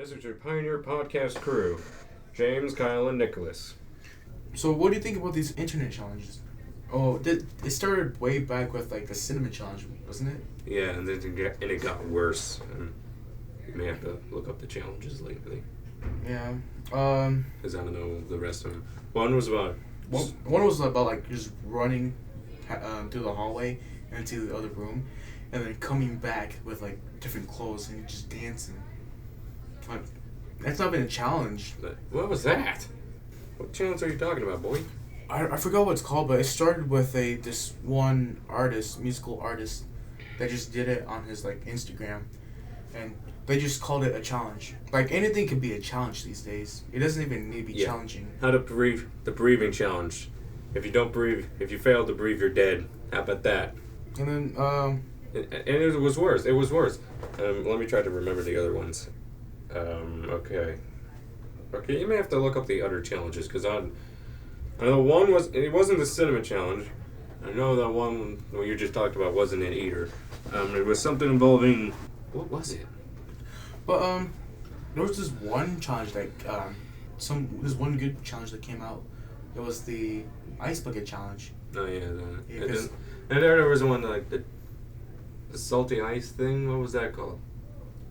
This is your Pioneer Podcast crew, James, Kyle, and Nicholas. So what do you think about these internet challenges? Oh, it started way back with like the cinnamon challenge, wasn't it? Yeah, and then it got worse. And you may have to look up the challenges lately. Yeah. Because I don't know the rest of them. One was about... One was about like just running through the hallway into the other room, and then coming back with like different clothes and just dancing. Like, that's not been a challenge. What was that? What challenge are you talking about, boy? I forgot what it's called, but it started with this one artist, musical artist, that just did it on his like Instagram, and they just called it a challenge. Like anything could be a challenge these days. It doesn't even need to be challenging. How to breathe, the breathing challenge. If you don't breathe, if you fail to breathe, you're dead. How about that? And then And it was worse. It was worse. Let me try to remember the other ones. Okay, you may have to look up the other challenges, because I know one was... It wasn't the cinnamon challenge. I know that one what you just talked about wasn't it either. It was something involving... What was it? But there was this one challenge that this one good challenge that came out. It was the ice bucket challenge. Oh yeah, Yeah, and there was one like the salty ice thing. What was that called?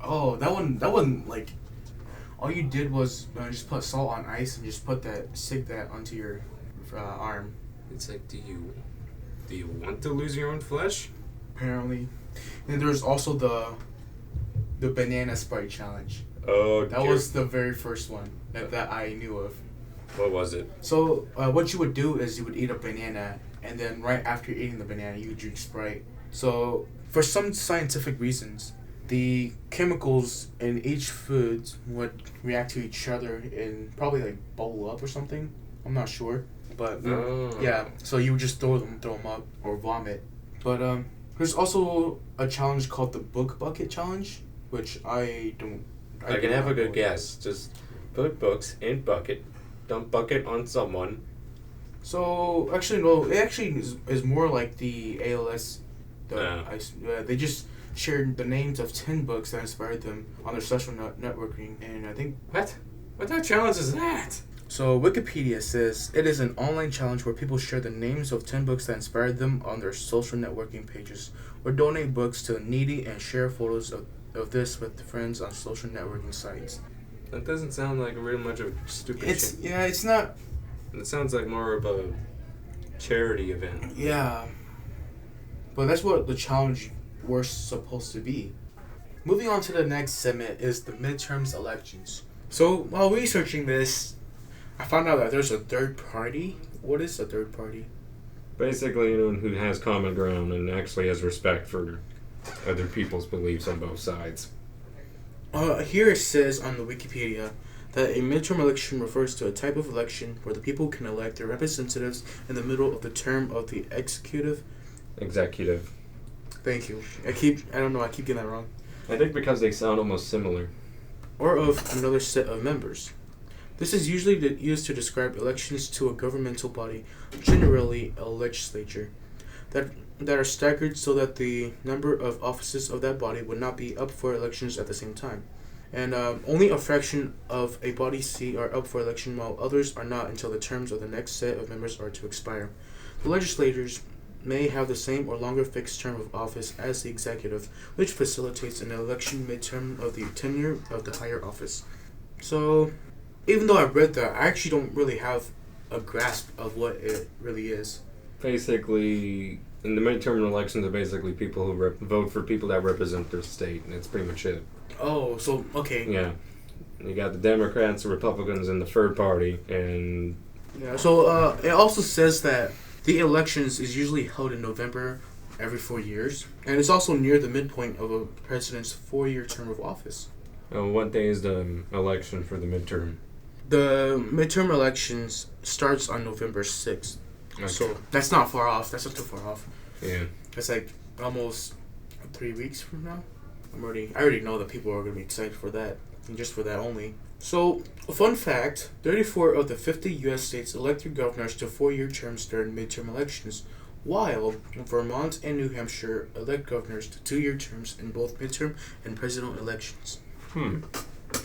Oh, that one like, all you did was just put salt on ice and just stick that onto your arm. It's like, do you want to lose your own flesh? Apparently, and there's also the banana Sprite challenge. Oh, that was the very first one that I knew of. What was it? So what you would do is you would eat a banana, and then right after eating the banana, you would drink Sprite. So for some scientific reasons, the chemicals in each food would react to each other and probably like bubble up or something. I'm not sure, but yeah. So you would just throw them up or vomit. But there's also a challenge called the book bucket challenge, which I can have a good guess. Just put books in bucket, dump bucket on someone. So actually no, it actually is more like the ALS. They just shared the names of 10 books that inspired them on their social networking, and I think... What type of challenge is that? So Wikipedia says it is an online challenge where people share the names of 10 books that inspired them on their social networking pages, or donate books to the needy and share photos of this with friends on social networking sites. That doesn't sound like real much of a stupid shit. Yeah, it's not... It sounds like more of a charity event. Yeah. But that's what the challenge were supposed to be. Moving on to the next segment is the midterms elections. So while researching this, I found out that there's a third party. What is a third party? Basically, anyone who has common ground and actually has respect for other people's beliefs on both sides. Here it says on the Wikipedia that a midterm election refers to a type of election where the people can elect their representatives in the middle of the term of the executive. Thank you. I keep getting that wrong. I think because they sound almost similar. Or of another set of members. This is usually used to describe elections to a governmental body, generally a legislature, that are staggered so that the number of offices of that body would not be up for elections at the same time. And only a fraction of a body's seat are up for election, while others are not until the terms of the next set of members are to expire. The legislators may have the same or longer fixed term of office as the executive, which facilitates an election midterm of the tenure of the higher office. So, even though I read that, I actually don't really have a grasp of what it really is. Basically, in the midterm elections are basically people who vote for people that represent their state, and that's pretty much it. Oh, so, okay. Yeah. You got the Democrats, the Republicans, and the third party, and... Yeah, so it also says that the elections is usually held in November every 4 years, and it's also near the midpoint of a president's 4-year term of office. What day is the election for the midterm? The midterm elections starts on November 6th. Okay. So that's not far off. That's not too far off. Yeah. It's like almost 3 weeks from now. I already know that people are going to be excited for that, and just for that only. So, a fun fact, 34 of the 50 U.S. states elect their governors to 4-year terms during midterm elections, while Vermont and New Hampshire elect governors to 2-year terms in both midterm and presidential elections.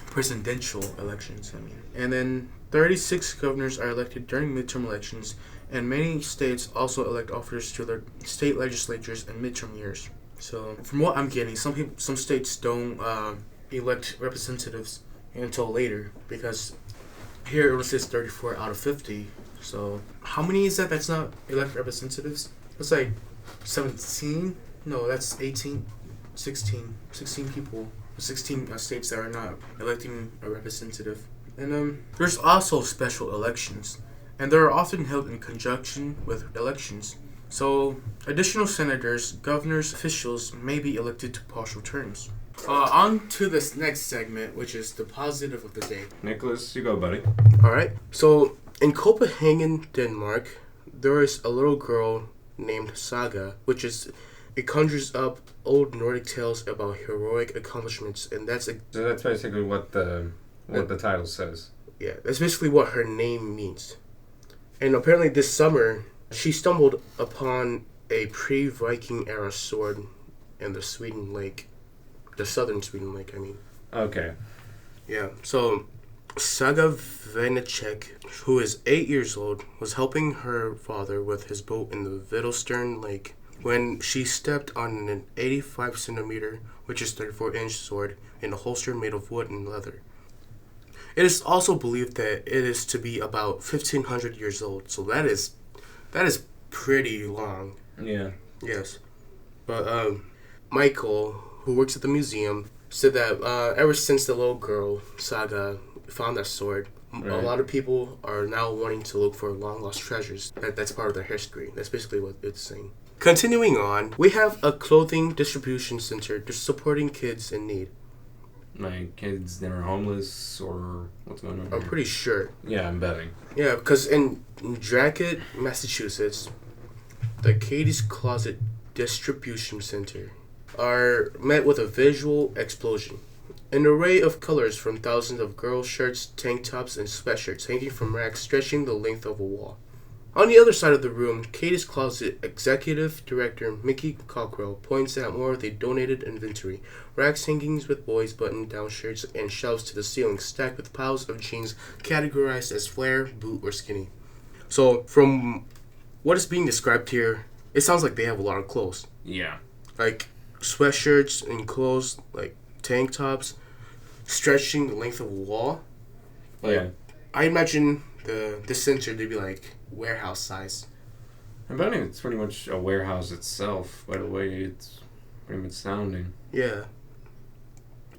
presidential elections, I mean. And then 36 governors are elected during midterm elections, and many states also elect officers to their state legislatures in midterm years. So, from what I'm getting, some states don't elect representatives until later because here it says 34 out of 50. So, how many is that? That's not elect representatives. That's like 17. No, that's 18, 16 people. 16 states that are not electing a representative. And there's also special elections, and they are often held in conjunction with elections. So, additional senators, governors, officials may be elected to partial terms. On to this next segment, which is the positive of the day. Nicholas, you go, buddy. Alright, so in Copenhagen, Denmark, there is a little girl named Saga, it conjures up old Nordic tales about heroic accomplishments, and So that's basically what the title says. yeah, that's basically what her name means. And apparently this summer, she stumbled upon a pre-Viking era sword in the southern Sweden lake, I mean. Okay. Yeah, so Saga Vanacek, who is 8 years old, was helping her father with his boat in the Viddlestern Lake when she stepped on an 85 centimeter, which is 34-inch sword, in a holster made of wood and leather. It is also believed that it is to be about 1,500 years old, so that is pretty long. Yeah. Yes. But Michael, who works at the museum, said that ever since the little girl, Saga, found that sword, right, a lot of people are now wanting to look for long-lost treasures. That's part of their history. That's basically what it's saying. Continuing on, we have a clothing distribution center just supporting kids in need. Like kids that are homeless or what's going on I'm here? pretty sure. Yeah, I'm betting. Yeah, because in Dracut, Massachusetts, the Katie's Closet Distribution Center are met with a visual explosion. An array of colors from thousands of girls' shirts, tank tops, and sweatshirts hanging from racks stretching the length of a wall. On the other side of the room, Katie's Closet Executive Director Mickey Cockrell points out more of the donated inventory. Racks hangings with boys' button-down shirts and shelves to the ceiling stacked with piles of jeans categorized as flare, boot, or skinny. So, from what is being described here, it sounds like they have a lot of clothes. Yeah. Like sweatshirts and clothes, like tank tops, stretching the length of a wall. Yeah. I imagine the center to be like warehouse size. I'm betting it's pretty much a warehouse itself, by the way it's pretty much sounding. Yeah.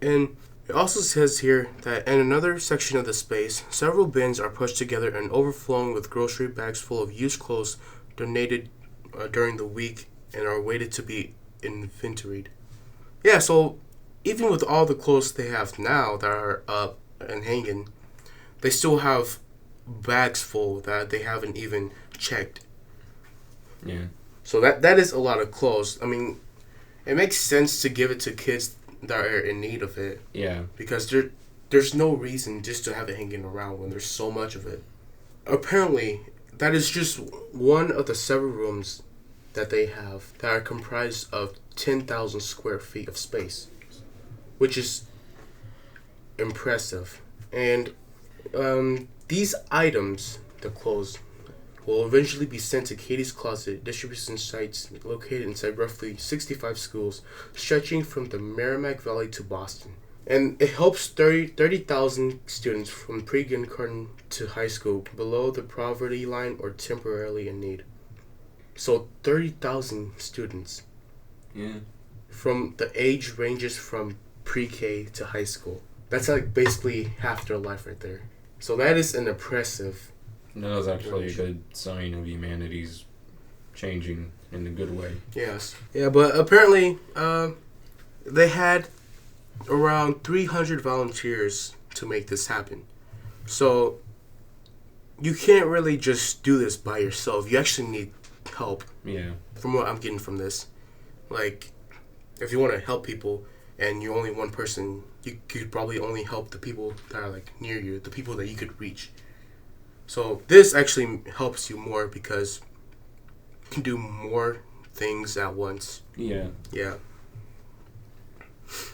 And it also says here that in another section of the space, several bins are pushed together and overflowing with grocery bags full of used clothes donated during the week and are waited to be inventoried. Yeah, so even with all the clothes they have now that are up and hanging, they still have bags full that they haven't even checked. Yeah. So that is a lot of clothes. I mean, it makes sense to give it to kids that are in need of it. Yeah. Because there's no reason just to have it hanging around when there's so much of it. Apparently, that is just one of the several rooms that they have that are comprised of 10,000 square feet of space, which is impressive. And these items, the clothes, will eventually be sent to Katie's Closet distribution sites located inside roughly 65 schools, stretching from the Merrimack Valley to Boston. And it helps 30,000 students from pre-kindergarten to high school below the poverty line or temporarily in need. So 30,000 students. Yeah. From the age ranges from pre-K to high school. That's like basically half their life right there. So that is an impressive. That was actually a good sign of humanity's changing in a good way. Yes. Yeah, but apparently they had around 300 volunteers to make this happen. So you can't really just do this by yourself. You actually need help. Yeah. From what I'm getting from this. Like, if you want to help people and you're only one person, you could probably only help the people that are like near you, the people that you could reach. So this actually helps you more because you can do more things at once. Yeah. Yeah.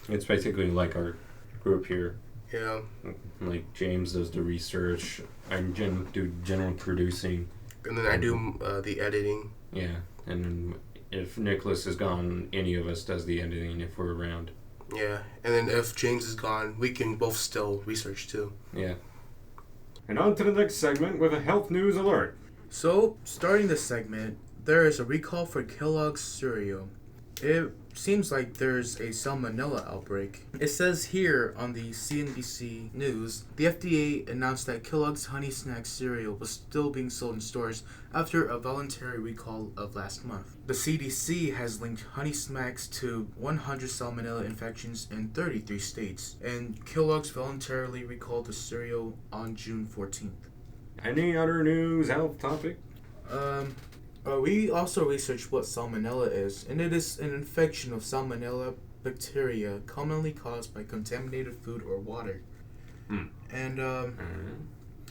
It's basically like our group here. Yeah. Like James does the research, I do general producing. And then I do the editing. Yeah, and then if Nicholas is gone, any of us does the editing if we're around. Yeah. And then if James is gone, we can both still research too. Yeah. And on to the next segment with a health news alert. So, starting this segment, there is a recall for Kellogg's cereal. It seems like there's a salmonella outbreak. It says here on the CNBC News, the FDA announced that Kellogg's Honey Smacks cereal was still being sold in stores after a voluntary recall of last month. The CDC has linked Honey Smacks to 100 salmonella infections in 33 states, and Kellogg's voluntarily recalled the cereal on June 14th. Any other news, health topic? We also researched what salmonella is, and it is an infection of salmonella bacteria commonly caused by contaminated food or water. And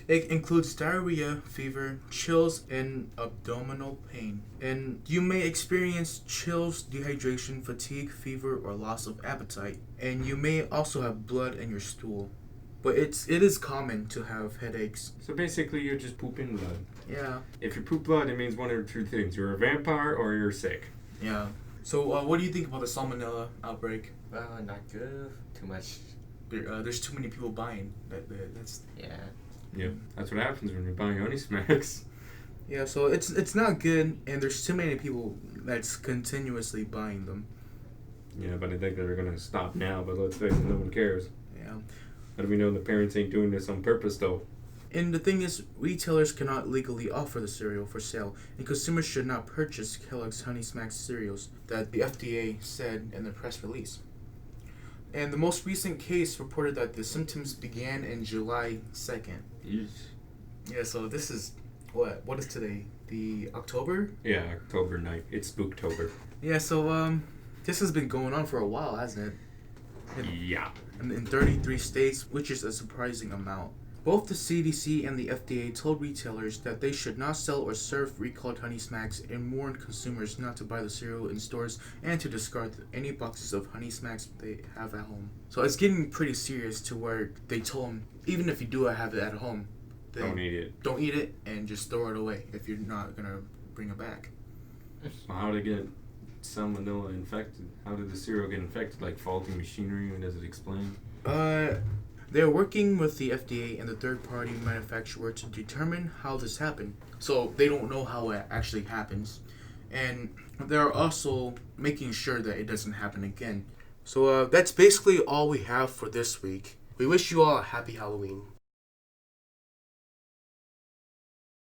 it includes diarrhea, fever, chills, and abdominal pain. And you may experience chills, dehydration, fatigue, fever, or loss of appetite. And you may also have blood in your stool. But it is common to have headaches. So basically, you're just pooping blood. Yeah. If you poop blood, it means one of two things: you're a vampire or you're sick. Yeah. So, what do you think about the salmonella outbreak? Not good. Too much. There's too many people buying. That's Yeah. Yeah, that's what happens when you're buying Honey Smacks. yeah. So it's not good, and there's too many people that's continuously buying them. Yeah, but I think they're gonna stop now. But let's face it, no one cares. Yeah. How do we know the parents ain't doing this on purpose, though? And the thing is, retailers cannot legally offer the cereal for sale, and consumers should not purchase Kellogg's Honey Smacks cereals, that the FDA said in the press release. And the most recent case reported that the symptoms began in July 2nd. Yeah, so this is, what is today? The October? Yeah, October night. It's Spooktober. Yeah, so, this has been going on for a while, hasn't it? Yeah. In 33 states, which is a surprising amount. Both the CDC and the FDA told retailers that they should not sell or serve recalled Honey Smacks and warned consumers not to buy the cereal in stores and to discard any boxes of Honey Smacks they have at home. So it's getting pretty serious to where they told them, even if you do have it at home, Don't eat it. Don't eat it and just throw it away if you're not going to bring it back. So how did it get salmonella infected? How did the cereal get infected? Like faulty machinery? And does it explain? They're working with the FDA and the third-party manufacturer to determine how this happened. So they don't know how it actually happens. And they're also making sure that it doesn't happen again. So that's basically all we have for this week. We wish you all a happy Halloween.